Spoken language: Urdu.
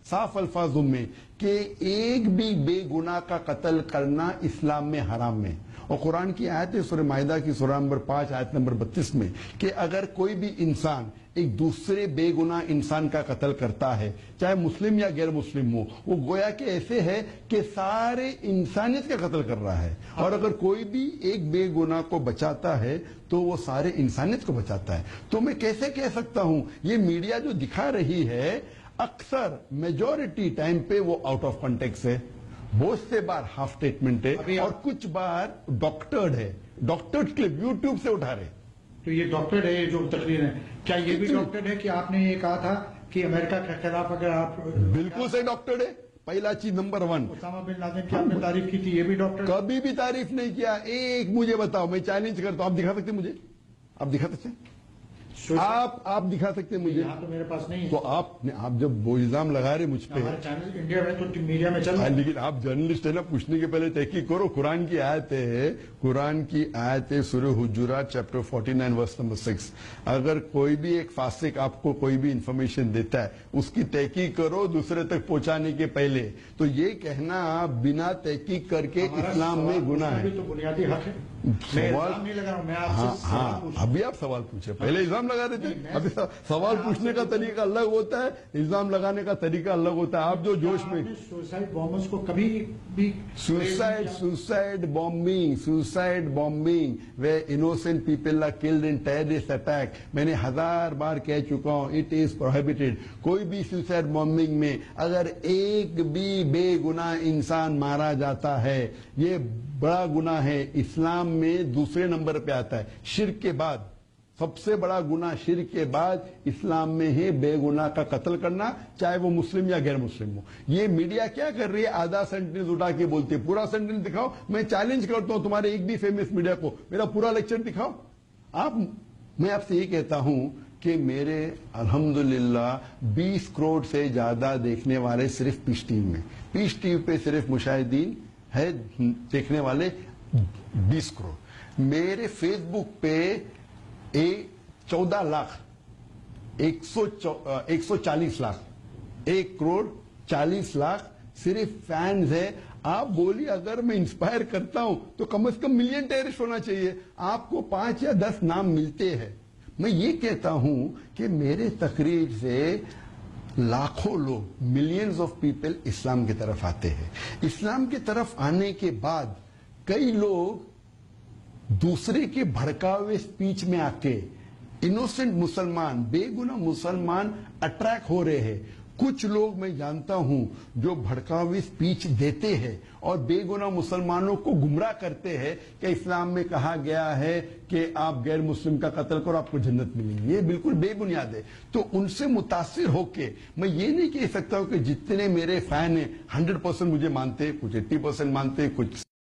صاف الفاظوں میں کہ ایک بھی بے گناہ کا قتل کرنا اسلام میں حرام ہے. اور قرآن کی آیت ہے سورہ مائدہ کی سورہ نمبر 5 آیت نمبر 32 میں کہ اگر کوئی بھی انسان ایک دوسرے بے گناہ انسان کا قتل کرتا ہے, چاہے مسلم یا غیر مسلم ہو, وہ گویا کہ ایسے ہے کہ سارے انسانیت کا قتل کر رہا ہے. اور اگر کوئی بھی ایک بے گناہ کو بچاتا ہے تو وہ سارے انسانیت کو بچاتا ہے. تو میں کیسے کہہ سکتا ہوں, یہ میڈیا جو دکھا رہی ہے اکثر میجورٹی ٹائم پہ وہ آؤٹ آف کانٹیکس ہے, بہت سے بار ہاف سٹیٹمنٹ ہے, اور کچھ بار ڈاکٹرڈ ہے, ڈاکٹرڈ کلپ یوٹیوب سے اٹھا رہے. تو یہ ڈاکٹرڈ ہے جو تقریر ہے, کیا یہ بھی ڈاکٹرڈ ہے کہ آپ نے یہ کہا تھا کہ امریکہ کے خلاف اگر آپ بالکل سے ڈاکٹرڈ ہے. پہلا چیز نمبر 1, اسامہ بن لادن کی آپ نے تعریف کی تھی, یہ بھی ڈاکٹر کبھی بھی تعریف نہیں کیا. ایک مجھے بتاؤ, میں چیلنج کرتا ہوں, آپ دکھا سکتے مجھے, آپ دکھا سکتے آپ دکھا سکتے مجھے, یہاں تو میرے پاس نہیں ہے. تو آپ جب وہ الزام لگا رہے مجھ پہ, ہمارے چینل انڈیا میں تو میڈیا میں چل رہا ہے, لیکن آپ جرنلسٹ ہے نا, پوچھنے کے پہلے تحقیق کرو. قرآن کی آیت ہے, قرآن کی آیت ہے سورہ حجرات چیپٹر 49 ورس نمبر 6. اگر کوئی بھی ایک فاسق آپ کو کوئی بھی انفارمیشن دیتا ہے, اس کی تحقیق کرو دوسرے تک پہنچانے کے پہلے. تو یہ کہنا بنا تحقیق کر کے اسلام میں گناہ ہے. تو بنیادی حق ہے. ابھی آپ سوال پوچھے, پہلے الزام لگا رہے تھے. ابھی سوال پوچھنے کا طریقہ الگ ہوتا ہے, الزام لگانے کا طریقہ الگ ہوتا ہے. آپ جو جوش میں سوسائڈ بامبرز کو کبھی بھی suicide bombing where innocent people are killed in terrorist attack, میں نے 1000 بار کہہ چکا ہوں, it is prohibited. کوئی بھی سوسائڈ بامبنگ میں اگر ایک بھی بے گناہ انسان مارا جاتا ہے, یہ بڑا گناہ ہے. اسلام میں دوسرے نمبر پہ آتا ہے شرک کے بعد. سب سے بڑا گناہ شرک کے بعد اسلام میں ہے بے گناہ کا قتل کرنا, چاہے وہ مسلم یا غیر مسلم ہو. یہ میڈیا کیا کر رہی ہے, آدھا سینٹینس اٹھا کے بولتی ہے, پورا سینٹینس دکھاؤ. میں چیلنج کرتا ہوں تمہارے ایک بھی فیمس میڈیا کو, میرا پورا لیکچر دکھاؤ. میں آپ سے یہ کہتا ہوں کہ میرے الحمدللہ 20 کروڑ سے زیادہ دیکھنے والے صرف پیس ٹی وی میں, پیس ٹی وی پہ صرف مشاہدین ہے دیکھنے والے 20 کروڑ. میرے فیس بک پہ 14 لاکھ 140 لاکھ 1 کروڑ 40 لاکھ صرف فینز ہے. آپ بولیے اگر میں انسپائر کرتا ہوں تو کم از کم ملین ٹیرسٹ ہونا چاہیے. آپ کو 5 یا 10 نام ملتے ہیں. میں یہ کہتا ہوں کہ میرے تقریر سے لاکھوں لوگ, ملینز آف پیپل اسلام کی طرف آتے ہیں. اسلام کی طرف آنے کے بعد کئی لوگ دوسرے کے بھڑکاوے سپیچ میں آ کے انوسنٹ مسلمان, بے گناہ مسلمان اٹریکٹ ہو رہے ہیں. کچھ لوگ میں جانتا ہوں جو بھڑکاوی سپیچ دیتے ہیں اور بے گناہ مسلمانوں کو گمراہ کرتے ہیں کہ اسلام میں کہا گیا ہے کہ آپ غیر مسلم کا قتل کرو آپ کو جنت ملے گی. یہ بالکل بے بنیاد ہے. تو ان سے متاثر ہو کے میں یہ نہیں کہہ سکتا ہوں کہ جتنے میرے فین ہیں 100% مجھے مانتے, کچھ 80% مانتے, کچھ